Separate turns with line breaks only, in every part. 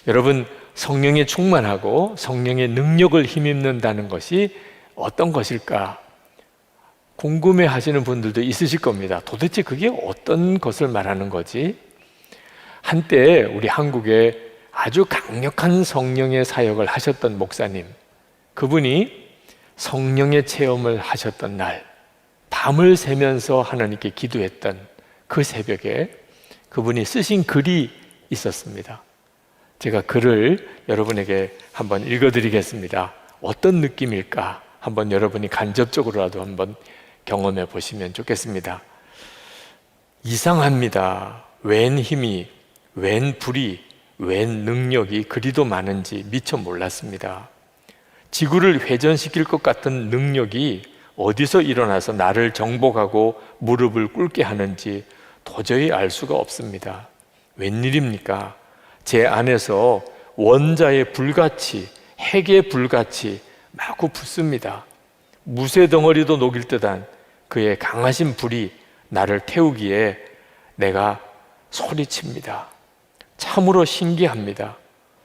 여러분, 성령에 충만하고 성령의 능력을 힘입는다는 것이 어떤 것일까 궁금해 하시는 분들도 있으실 겁니다. 도대체 그게 어떤 것을 말하는 거지? 한때 우리 한국에 아주 강력한 성령의 사역을 하셨던 목사님, 그분이 성령의 체험을 하셨던 날, 밤을 새면서 하나님께 기도했던 그 새벽에 그분이 쓰신 글이 있었습니다. 제가 글을 여러분에게 한번 읽어드리겠습니다. 어떤 느낌일까? 한번 여러분이 간접적으로라도 한번 경험해 보시면 좋겠습니다. 이상합니다. 웬 힘이, 웬 불이, 웬 능력이 그리도 많은지 미처 몰랐습니다. 지구를 회전시킬 것 같은 능력이 어디서 일어나서 나를 정복하고 무릎을 꿇게 하는지 도저히 알 수가 없습니다. 웬일입니까? 제 안에서 원자의 불같이, 핵의 불같이 마구 붙습니다. 무쇠 덩어리도 녹일 듯한 그의 강하신 불이 나를 태우기에 내가 소리칩니다. 참으로 신기합니다.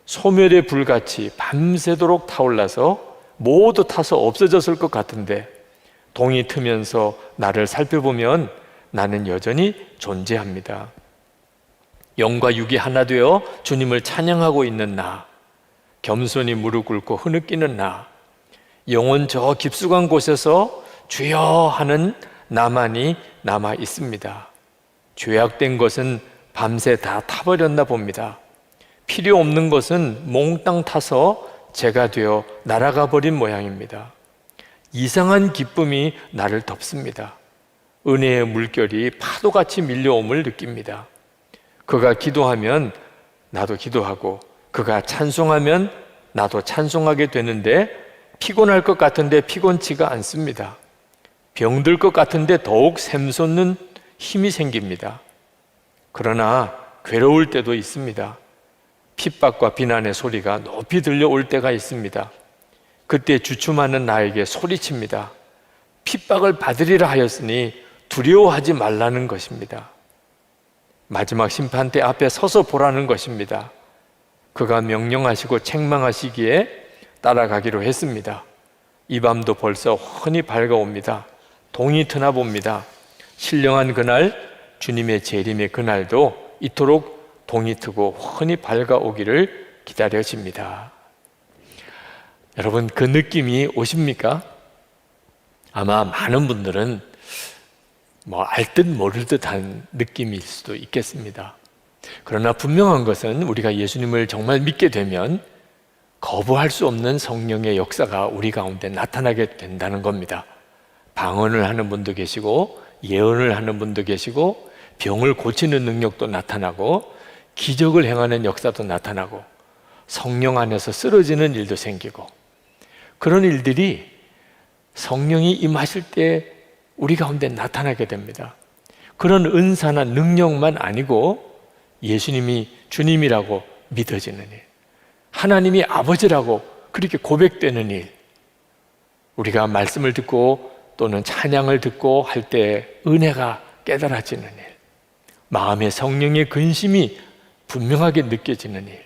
소멸의 불같이 밤새도록 타올라서 모두 타서 없어졌을 것 같은데 동이 트면서 나를 살펴보면 나는 여전히 존재합니다. 영과 육이 하나 되어 주님을 찬양하고 있는 나, 겸손히 무릎 꿇고 흐느끼는 나, 영혼 저 깊숙한 곳에서 주여 하는 나만이 남아 있습니다. 죄악된 것은 밤새 다 타버렸나 봅니다. 필요 없는 것은 몽땅 타서 제가 되어 날아가 버린 모양입니다. 이상한 기쁨이 나를 덮습니다. 은혜의 물결이 파도같이 밀려옴을 느낍니다. 그가 기도하면 나도 기도하고 그가 찬송하면 나도 찬송하게 되는데 피곤할 것 같은데 피곤치가 않습니다. 병들 것 같은데 더욱 샘솟는 힘이 생깁니다. 그러나 괴로울 때도 있습니다. 핍박과 비난의 소리가 높이 들려올 때가 있습니다. 그때 주춤하는 나에게 소리칩니다. 핍박을 받으리라 하였으니 두려워하지 말라는 것입니다. 마지막 심판대 앞에 서서 보라는 것입니다. 그가 명령하시고 책망하시기에 따라가기로 했습니다. 이 밤도 벌써 훤히 밝아옵니다. 동이 트나 봅니다. 신령한 그날, 주님의 재림의 그날도 이토록 동이 트고 훤히 밝아오기를 기다려집니다. 여러분, 그 느낌이 오십니까? 아마 많은 분들은 알 듯 모를 듯한 느낌일 수도 있겠습니다. 그러나 분명한 것은 우리가 예수님을 정말 믿게 되면 거부할 수 없는 성령의 역사가 우리 가운데 나타나게 된다는 겁니다. 방언을 하는 분도 계시고 예언을 하는 분도 계시고 병을 고치는 능력도 나타나고 기적을 행하는 역사도 나타나고 성령 안에서 쓰러지는 일도 생기고 그런 일들이 성령이 임하실 때 우리 가운데 나타나게 됩니다. 그런 은사나 능력만 아니고 예수님이 주님이라고 믿어지는 일, 하나님이 아버지라고 그렇게 고백되는 일, 우리가 말씀을 듣고 또는 찬양을 듣고 할 때 은혜가 깨달아지는 일, 마음의 성령의 근심이 분명하게 느껴지는 일,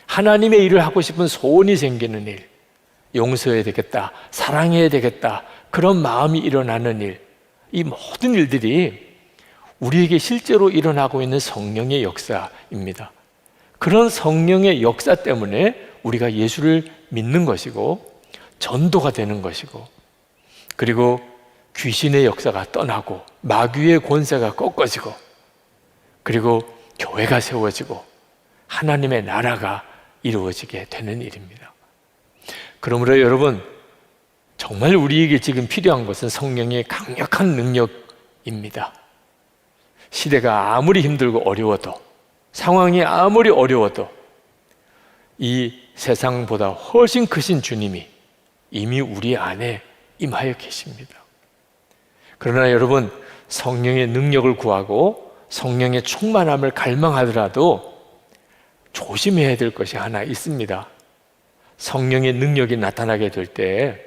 하나님의 일을 하고 싶은 소원이 생기는 일, 용서해야 되겠다, 사랑해야 되겠다, 그런 마음이 일어나는 일, 이 모든 일들이 우리에게 실제로 일어나고 있는 성령의 역사입니다. 그런 성령의 역사 때문에 우리가 예수를 믿는 것이고 전도가 되는 것이고, 그리고 귀신의 역사가 떠나고 마귀의 권세가 꺾어지고, 그리고 교회가 세워지고 하나님의 나라가 이루어지게 되는 일입니다. 그러므로 여러분, 정말 우리에게 지금 필요한 것은 성령의 강력한 능력입니다. 시대가 아무리 힘들고 어려워도, 상황이 아무리 어려워도 이 세상보다 훨씬 크신 주님이 이미 우리 안에 임하여 계십니다. 그러나 여러분, 성령의 능력을 구하고 성령의 충만함을 갈망하더라도 조심해야 될 것이 하나 있습니다. 성령의 능력이 나타나게 될 때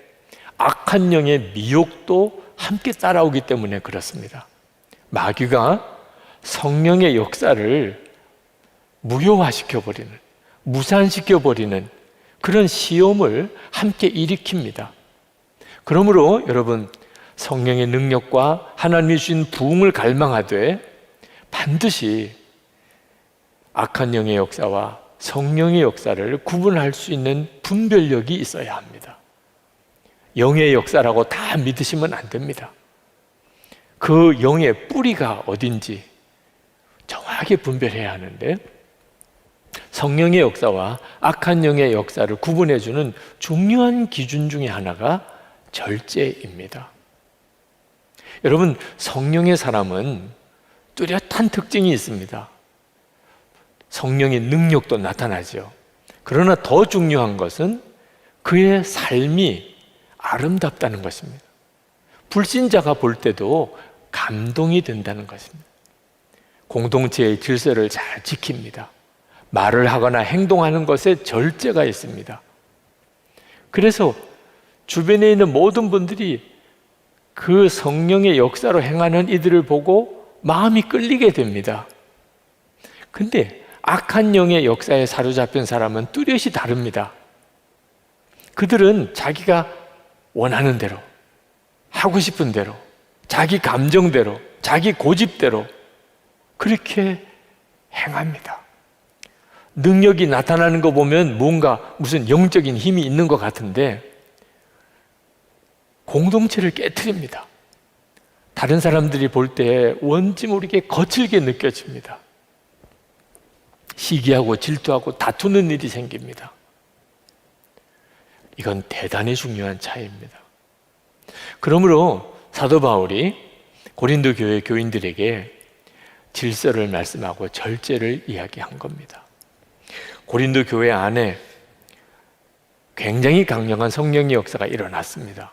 악한 영의 미혹도 함께 따라오기 때문에 그렇습니다. 마귀가 성령의 역사를 무효화시켜버리는, 무산시켜버리는 그런 시험을 함께 일으킵니다. 그러므로 여러분, 성령의 능력과 하나님이 주신 부흥을 갈망하되 반드시 악한 영의 역사와 성령의 역사를 구분할 수 있는 분별력이 있어야 합니다. 영의 역사라고 다 믿으시면 안 됩니다. 그 영의 뿌리가 어딘지 정확하게 분별해야 하는데, 성령의 역사와 악한 영의 역사를 구분해주는 중요한 기준 중에 하나가 절제입니다. 여러분, 성령의 사람은 뚜렷한 특징이 있습니다. 성령의 능력도 나타나죠. 그러나 더 중요한 것은 그의 삶이 아름답다는 것입니다. 불신자가 볼 때도 감동이 된다는 것입니다. 공동체의 질서를 잘 지킵니다. 말을 하거나 행동하는 것에 절제가 있습니다. 그래서 주변에 있는 모든 분들이 그 성령의 역사로 행하는 이들을 보고 마음이 끌리게 됩니다. 근데 악한 영의 역사에 사로잡힌 사람은 뚜렷이 다릅니다. 그들은 자기가 원하는 대로, 하고 싶은 대로, 자기 감정대로, 자기 고집대로 그렇게 행합니다. 능력이 나타나는 거 보면 뭔가 무슨 영적인 힘이 있는 것 같은데 공동체를 깨트립니다. 다른 사람들이 볼 때 원지 모르게 거칠게 느껴집니다. 시기하고 질투하고 다투는 일이 생깁니다. 이건 대단히 중요한 차이입니다. 그러므로 사도 바울이 고린도 교회 교인들에게 질서를 말씀하고 절제를 이야기한 겁니다. 고린도 교회 안에 굉장히 강력한 성령의 역사가 일어났습니다.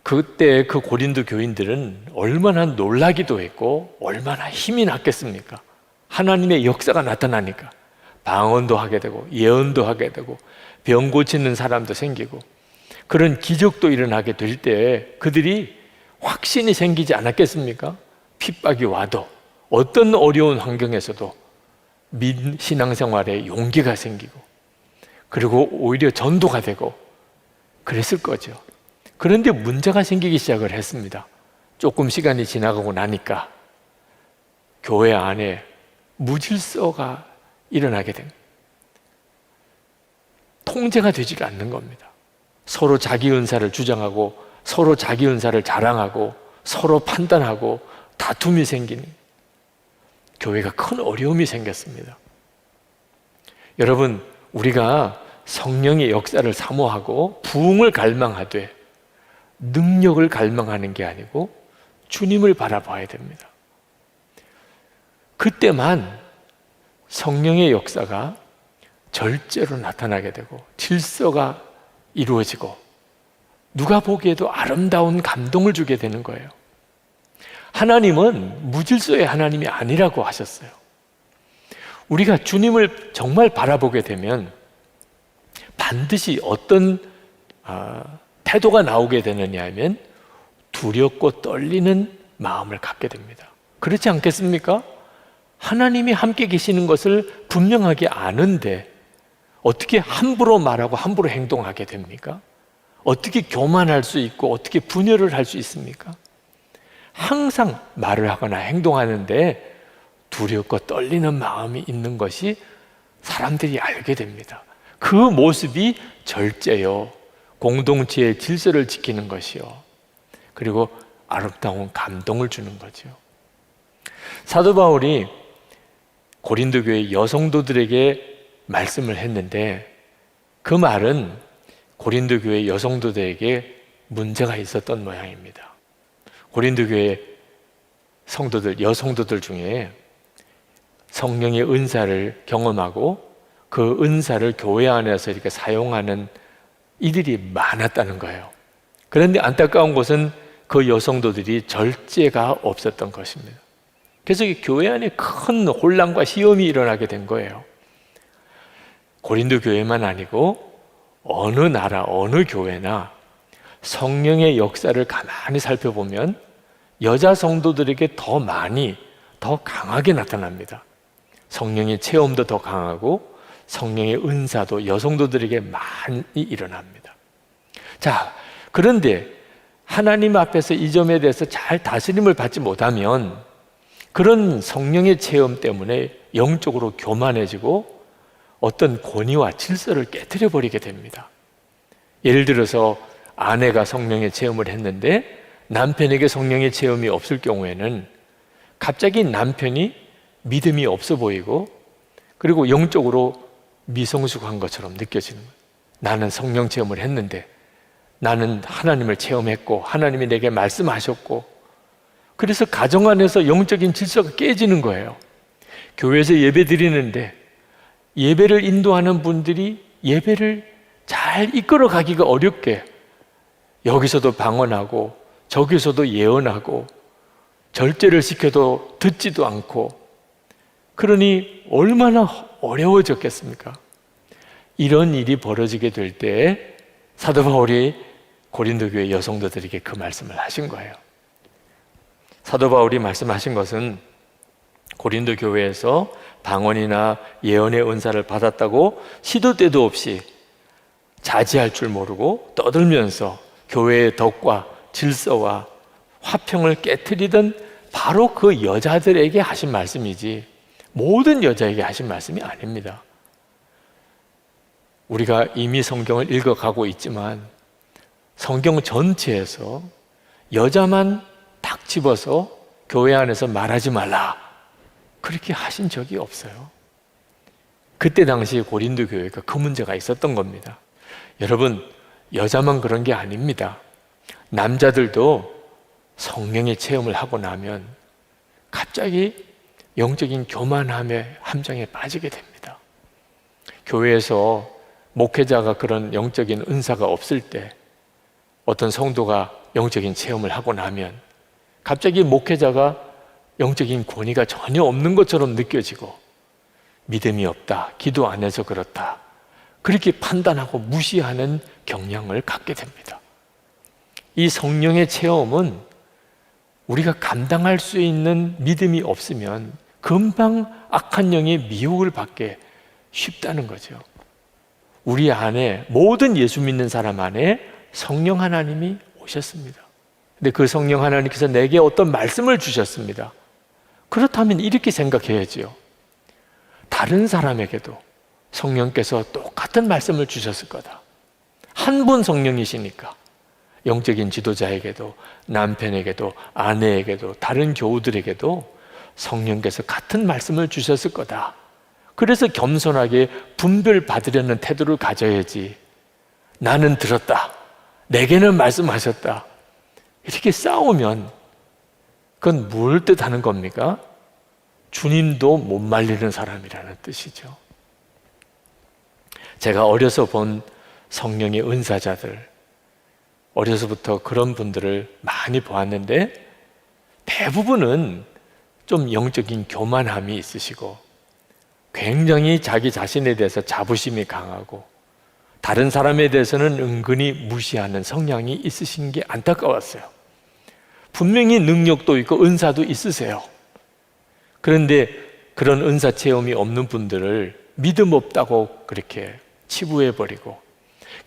그때 그 고린도 교인들은 얼마나 놀라기도 했고 얼마나 힘이 났겠습니까? 하나님의 역사가 나타나니까 방언도 하게 되고 예언도 하게 되고 병 고치는 사람도 생기고 그런 기적도 일어나게 될 때 그들이 확신이 생기지 않았겠습니까? 핍박이 와도 어떤 어려운 환경에서도 신앙생활에 용기가 생기고 그리고 오히려 전도가 되고 그랬을 거죠. 그런데 문제가 생기기 시작을 했습니다. 조금 시간이 지나가고 나니까 교회 안에 무질서가 일어나게 됩니다. 통제가 되지가 않는 겁니다. 서로 자기 은사를 주장하고 서로 자기 은사를 자랑하고 서로 판단하고 다툼이 생기는 교회가 큰 어려움이 생겼습니다. 여러분, 우리가 성령의 역사를 사모하고 부흥을 갈망하되 능력을 갈망하는 게 아니고 주님을 바라봐야 됩니다. 그때만 성령의 역사가 절제로 나타나게 되고 질서가 이루어지고 누가 보기에도 아름다운 감동을 주게 되는 거예요. 하나님은 무질서의 하나님이 아니라고 하셨어요. 우리가 주님을 정말 바라보게 되면 반드시 어떤 태도가 나오게 되느냐 하면 두렵고 떨리는 마음을 갖게 됩니다. 그렇지 않겠습니까? 하나님이 함께 계시는 것을 분명하게 아는데 어떻게 함부로 말하고 함부로 행동하게 됩니까? 어떻게 교만할 수 있고 어떻게 분열을 할 수 있습니까? 항상 말을 하거나 행동하는데 두렵고 떨리는 마음이 있는 것이 사람들이 알게 됩니다. 그 모습이 절제요, 공동체의 질서를 지키는 것이요, 그리고 아름다운 감동을 주는 거죠. 사도 바울이 고린도 교회 여성도들에게 말씀을 했는데 그 말은 고린도 교회 여성도들에게 문제가 있었던 모양입니다. 고린도 교회 성도들, 여성도들 중에 성령의 은사를 경험하고 그 은사를 교회 안에서 이렇게 사용하는 이들이 많았다는 거예요. 그런데 안타까운 것은 그 여성도들이 절제가 없었던 것입니다. 그래서 교회 안에 큰 혼란과 시험이 일어나게 된 거예요. 고린도 교회만 아니고 어느 나라, 어느 교회나 성령의 역사를 가만히 살펴보면 여자 성도들에게 더 많이, 더 강하게 나타납니다. 성령의 체험도 더 강하고 성령의 은사도 여성도들에게 많이 일어납니다. 자, 그런데 하나님 앞에서 이 점에 대해서 잘 다스림을 받지 못하면 그런 성령의 체험 때문에 영적으로 교만해지고 어떤 권위와 질서를 깨트려 버리게 됩니다. 예를 들어서 아내가 성령의 체험을 했는데 남편에게 성령의 체험이 없을 경우에는 갑자기 남편이 믿음이 없어 보이고 그리고 영적으로 미성숙한 것처럼 느껴지는 거예요. 나는 성령 체험을 했는데 나는 하나님을 체험했고 하나님이 내게 말씀하셨고 그래서 가정 안에서 영적인 질서가 깨지는 거예요. 교회에서 예배 드리는데 예배를 인도하는 분들이 예배를 잘 이끌어 가기가 어렵게 여기서도 방언하고 저기서도 예언하고 절제를 시켜도 듣지도 않고 그러니 얼마나 어려워졌겠습니까? 이런 일이 벌어지게 될 때 사도 바울이 고린도 교회 여성도들에게 그 말씀을 하신 거예요. 사도 바울이 말씀하신 것은 고린도 교회에서 방언이나 예언의 은사를 받았다고 시도 때도 없이 자제할 줄 모르고 떠들면서 교회의 덕과 질서와 화평을 깨트리던 바로 그 여자들에게 하신 말씀이지 모든 여자에게 하신 말씀이 아닙니다. 우리가 이미 성경을 읽어가고 있지만 성경 전체에서 여자만 딱 집어서 교회 안에서 말하지 말라 그렇게 하신 적이 없어요. 그때 당시 고린도 교회가 그 문제가 있었던 겁니다. 여러분, 여자만 그런 게 아닙니다. 남자들도 성령의 체험을 하고 나면 갑자기 영적인 교만함의 함정에 빠지게 됩니다. 교회에서 목회자가 그런 영적인 은사가 없을 때 어떤 성도가 영적인 체험을 하고 나면 갑자기 목회자가 영적인 권위가 전혀 없는 것처럼 느껴지고 믿음이 없다, 기도 안 해서 그렇다 그렇게 판단하고 무시하는 경향을 갖게 됩니다. 이 성령의 체험은 우리가 감당할 수 있는 믿음이 없으면 금방 악한 영의 미혹을 받게 쉽다는 거죠. 우리 안에 모든 예수 믿는 사람 안에 성령 하나님이 오셨습니다. 근데 그 성령 하나님께서 내게 어떤 말씀을 주셨습니다. 그렇다면 이렇게 생각해야지요. 다른 사람에게도 성령께서 똑같은 말씀을 주셨을 거다. 한 분 성령이시니까 영적인 지도자에게도 남편에게도 아내에게도 다른 교우들에게도 성령께서 같은 말씀을 주셨을 거다. 그래서 겸손하게 분별받으려는 태도를 가져야지 나는 들었다, 내게는 말씀하셨다 이렇게 싸우면 그건 뭘 뜻하는 겁니까? 주님도 못 말리는 사람이라는 뜻이죠. 제가 어려서 본 성령의 은사자들, 어려서부터 그런 분들을 많이 보았는데 대부분은 좀 영적인 교만함이 있으시고 굉장히 자기 자신에 대해서 자부심이 강하고 다른 사람에 대해서는 은근히 무시하는 성향이 있으신 게 안타까웠어요. 분명히 능력도 있고 은사도 있으세요. 그런데 그런 은사 체험이 없는 분들을 믿음 없다고 그렇게 치부해버리고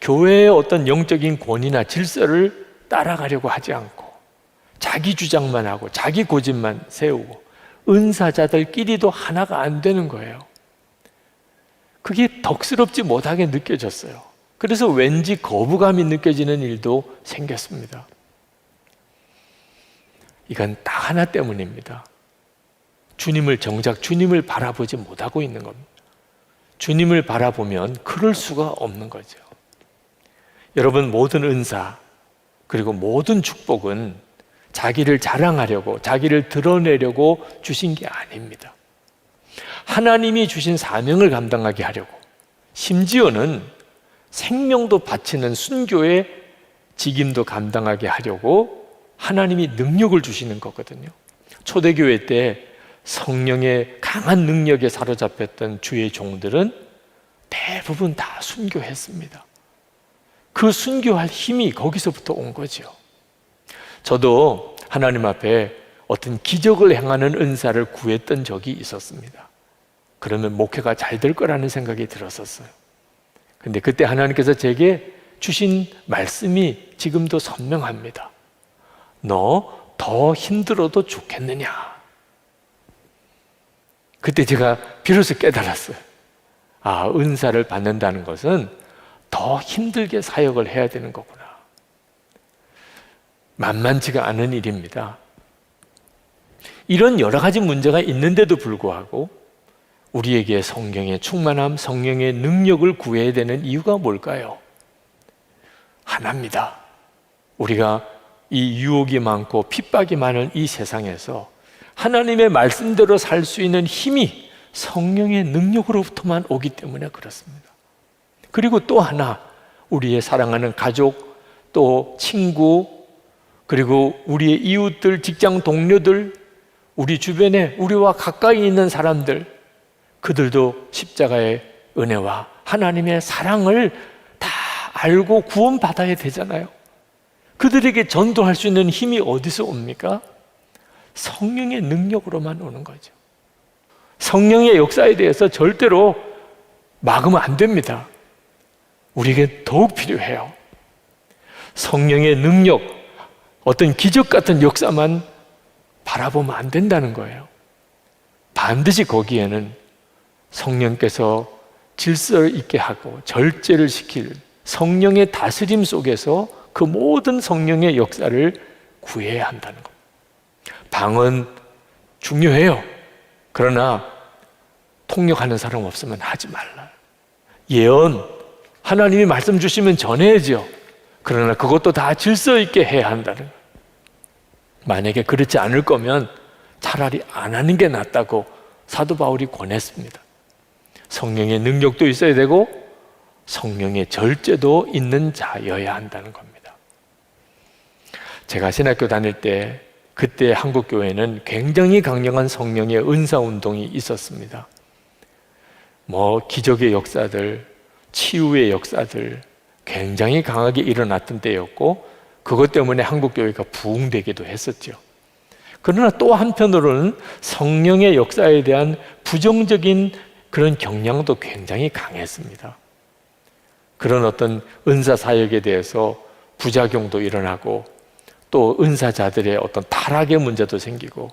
교회의 어떤 영적인 권위나 질서를 따라가려고 하지 않고 자기 주장만 하고 자기 고집만 세우고 은사자들끼리도 하나가 안 되는 거예요. 그게 덕스럽지 못하게 느껴졌어요. 그래서 왠지 거부감이 느껴지는 일도 생겼습니다. 이건 딱 하나 때문입니다. 정작 주님을 바라보지 못하고 있는 겁니다. 주님을 바라보면 그럴 수가 없는 거죠. 여러분, 모든 은사 그리고 모든 축복은 자기를 자랑하려고 자기를 드러내려고 주신 게 아닙니다. 하나님이 주신 사명을 감당하게 하려고, 심지어는 생명도 바치는 순교의 직임도 감당하게 하려고 하나님이 능력을 주시는 거거든요. 초대교회 때 성령의 강한 능력에 사로잡혔던 주의 종들은 대부분 다 순교했습니다. 그 순교할 힘이 거기서부터 온 거죠. 저도 하나님 앞에 어떤 기적을 행하는 은사를 구했던 적이 있었습니다. 그러면 목회가 잘 될 거라는 생각이 들었었어요. 근데 그때 하나님께서 제게 주신 말씀이 지금도 선명합니다. 너 더 힘들어도 좋겠느냐? 그때 제가 비로소 깨달았어요. 아, 은사를 받는다는 것은 더 힘들게 사역을 해야 되는 거구나. 만만치가 않은 일입니다. 이런 여러 가지 문제가 있는데도 불구하고 우리에게 성령의 충만함, 성령의 능력을 구해야 되는 이유가 뭘까요? 하나입니다. 우리가 이 유혹이 많고 핍박이 많은 이 세상에서 하나님의 말씀대로 살 수 있는 힘이 성령의 능력으로부터만 오기 때문에 그렇습니다. 그리고 또 하나, 우리의 사랑하는 가족, 또 친구, 그리고 우리의 이웃들, 직장 동료들, 우리 주변에 우리와 가까이 있는 사람들, 그들도 십자가의 은혜와 하나님의 사랑을 다 알고 구원받아야 되잖아요. 그들에게 전도할 수 있는 힘이 어디서 옵니까? 성령의 능력으로만 오는 거죠. 성령의 역사에 대해서 절대로 막으면 안 됩니다. 우리에게 더욱 필요해요. 성령의 능력, 어떤 기적 같은 역사만 바라보면 안 된다는 거예요. 반드시 거기에는 성령께서 질서 있게 하고 절제를 시킬 성령의 다스림 속에서 그 모든 성령의 역사를 구해야 한다는 겁니다. 방언 중요해요. 그러나 통역하는 사람 없으면 하지 말라. 예언, 하나님이 말씀 주시면 전해야죠. 그러나 그것도 다 질서 있게 해야 한다는 거예요. 만약에 그렇지 않을 거면 차라리 안 하는 게 낫다고 사도 바울이 권했습니다. 성령의 능력도 있어야 되고 성령의 절제도 있는 자여야 한다는 겁니다. 제가 신학교 다닐 때 그때 한국교회는 굉장히 강력한 성령의 은사운동이 있었습니다. 기적의 역사들, 치유의 역사들 굉장히 강하게 일어났던 때였고 그것 때문에 한국교회가 부흥되기도 했었죠. 그러나 또 한편으로는 성령의 역사에 대한 부정적인 그런 경향도 굉장히 강했습니다. 그런 어떤 은사 사역에 대해서 부작용도 일어나고 또 은사자들의 어떤 타락의 문제도 생기고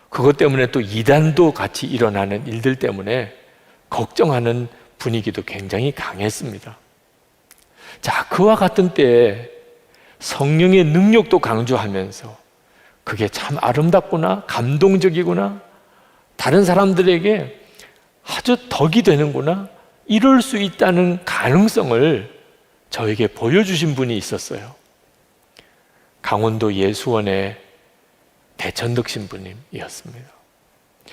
그것 때문에 또 이단도 같이 일어나는 일들 때문에 걱정하는 분위기도 굉장히 강했습니다. 자, 그와 같은 때에 성령의 능력도 강조하면서 그게 참 아름답구나, 감동적이구나, 다른 사람들에게 아주 덕이 되는구나, 이럴 수 있다는 가능성을 저에게 보여주신 분이 있었어요. 강원도 예수원의 대천덕 신부님이었습니다.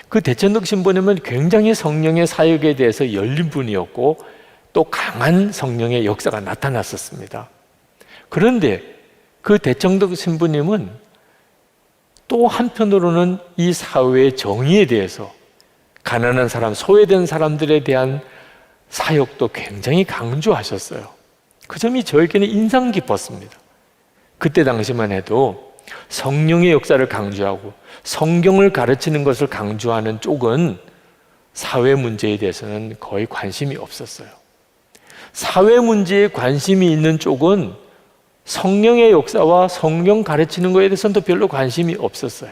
그 대천덕 신부님은 굉장히 성령의 사역에 대해서 열린 분이었고 또 강한 성령의 역사가 나타났었습니다. 그런데 그 대천덕 신부님은 또 한편으로는 이 사회의 정의에 대해서 가난한 사람, 소외된 사람들에 대한 사역도 굉장히 강조하셨어요. 그 점이 저에게는 인상 깊었습니다. 그때 당시만 해도 성령의 역사를 강조하고 성경을 가르치는 것을 강조하는 쪽은 사회 문제에 대해서는 거의 관심이 없었어요. 사회 문제에 관심이 있는 쪽은 성령의 역사와 성경 가르치는 것에 대해서는 또 별로 관심이 없었어요.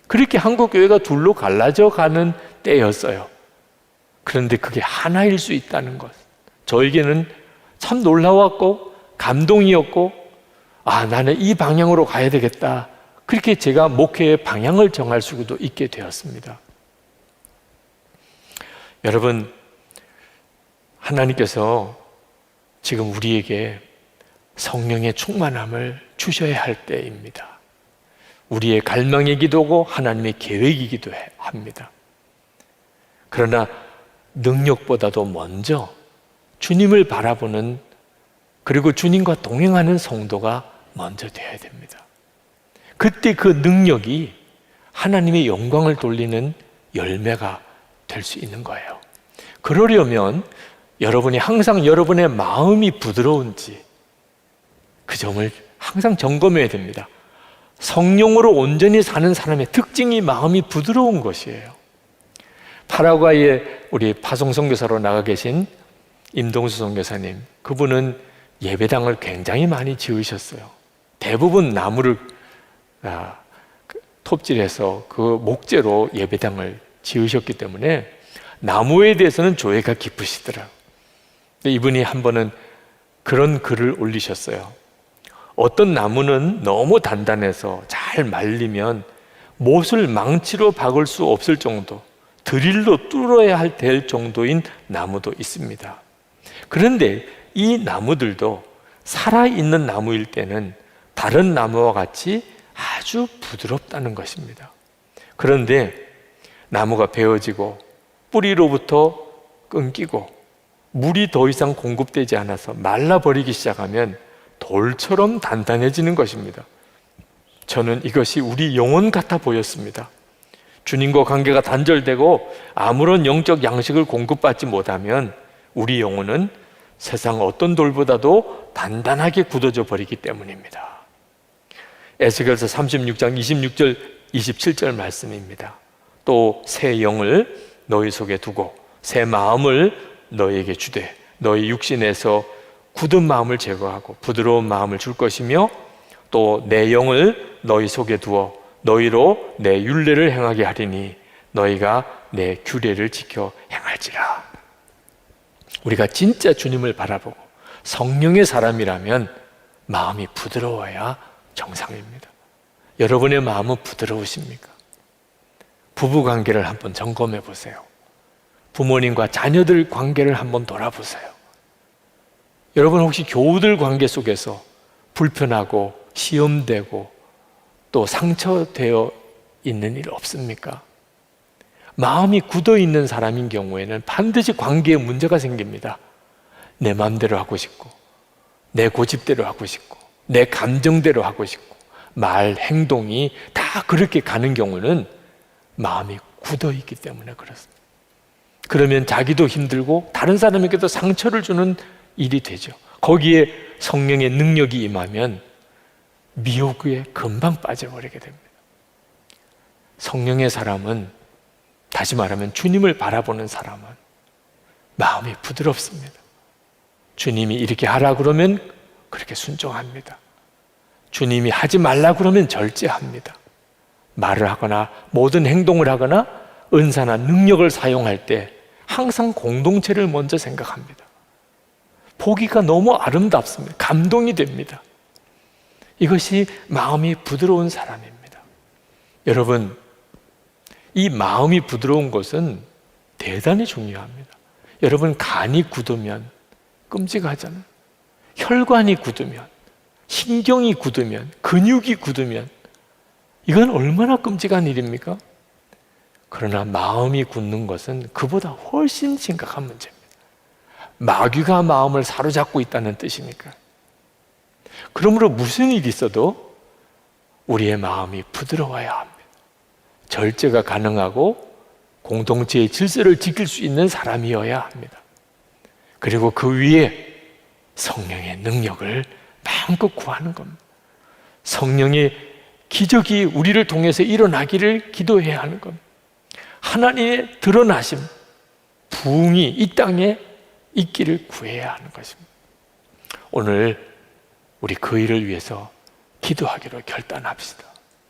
그렇게 한국교회가 둘로 갈라져 가는 때였어요. 그런데 그게 하나일 수 있다는 것, 저에게는 참 놀라웠고 감동이었고, 나는 이 방향으로 가야 되겠다, 그렇게 제가 목회의 방향을 정할 수도 있게 되었습니다. 여러분, 하나님께서 지금 우리에게 성령의 충만함을 주셔야 할 때입니다. 우리의 갈망이기도 하고 하나님의 계획이기도 합니다. 그러나 능력보다도 먼저 주님을 바라보는, 그리고 주님과 동행하는 성도가 먼저 되어야 됩니다. 그때 그 능력이 하나님의 영광을 돌리는 열매가 될 수 있는 거예요. 그러려면 여러분이 항상 여러분의 마음이 부드러운지 그 점을 항상 점검해야 됩니다. 성령으로 온전히 사는 사람의 특징이 마음이 부드러운 것이에요. 파라과이에 우리 파송 선교사로 나가 계신 임동수 선교사님, 그분은 예배당을 굉장히 많이 지으셨어요. 대부분 나무를 톱질해서 그 목재로 예배당을 지으셨기 때문에 나무에 대해서는 조예가 깊으시더라고요. 근데 이분이 한 번은 그런 글을 올리셨어요. 어떤 나무는 너무 단단해서 잘 말리면 못을 망치로 박을 수 없을 정도, 드릴로 뚫어야 될 정도인 나무도 있습니다. 그런데 이 나무들도 살아있는 나무일 때는 다른 나무와 같이 아주 부드럽다는 것입니다. 그런데 나무가 베어지고 뿌리로부터 끊기고 물이 더 이상 공급되지 않아서 말라버리기 시작하면 돌처럼 단단해지는 것입니다. 저는 이것이 우리 영혼 같아 보였습니다. 주님과 관계가 단절되고 아무런 영적 양식을 공급받지 못하면 우리 영혼은 세상 어떤 돌보다도 단단하게 굳어져 버리기 때문입니다. 에스겔서 36장 26절 27절 말씀입니다. 또 새 영을 너희 속에 두고 새 마음을 너희에게 주되 너희 육신에서 굳은 마음을 제거하고 부드러운 마음을 줄 것이며 또 내 영을 너희 속에 두어 너희로 내 율례를 행하게 하리니 너희가 내 규례를 지켜 행할지라. 우리가 진짜 주님을 바라보고 성령의 사람이라면 마음이 부드러워야 정상입니다. 여러분의 마음은 부드러우십니까? 부부관계를 한번 점검해 보세요. 부모님과 자녀들 관계를 한번 돌아보세요. 여러분 혹시 교우들 관계 속에서 불편하고 시험되고 또 상처되어 있는 일 없습니까? 마음이 굳어 있는 사람인 경우에는 반드시 관계에 문제가 생깁니다. 내 마음대로 하고 싶고 내 고집대로 하고 싶고 내 감정대로 하고 싶고 말, 행동이 다 그렇게 가는 경우는 마음이 굳어 있기 때문에 그렇습니다. 그러면 자기도 힘들고 다른 사람에게도 상처를 주는 일이 되죠. 거기에 성령의 능력이 임하면 미혹에 금방 빠져버리게 됩니다. 성령의 사람은, 다시 말하면 주님을 바라보는 사람은 마음이 부드럽습니다. 주님이 이렇게 하라 그러면 그렇게 순종합니다. 주님이 하지 말라 그러면 절제합니다. 말을 하거나 모든 행동을 하거나 은사나 능력을 사용할 때 항상 공동체를 먼저 생각합니다. 보기가 너무 아름답습니다. 감동이 됩니다. 이것이 마음이 부드러운 사람입니다. 여러분, 이 마음이 부드러운 것은 대단히 중요합니다. 여러분, 간이 굳으면 끔찍하잖아요. 혈관이 굳으면, 신경이 굳으면, 근육이 굳으면 이건 얼마나 끔찍한 일입니까? 그러나 마음이 굳는 것은 그보다 훨씬 심각한 문제입니다. 마귀가 마음을 사로잡고 있다는 뜻이니까. 그러므로 무슨 일이 있어도 우리의 마음이 부드러워야 합니다. 절제가 가능하고 공동체의 질서를 지킬 수 있는 사람이어야 합니다. 그리고 그 위에 성령의 능력을 마음껏 구하는 겁니다. 성령의 기적이 우리를 통해서 일어나기를 기도해야 하는 겁니다. 하나님의 드러나심, 부흥이 이 땅에 있기를 구해야 하는 것입니다. 오늘 우리 그 일을 위해서 기도하기로 결단합시다.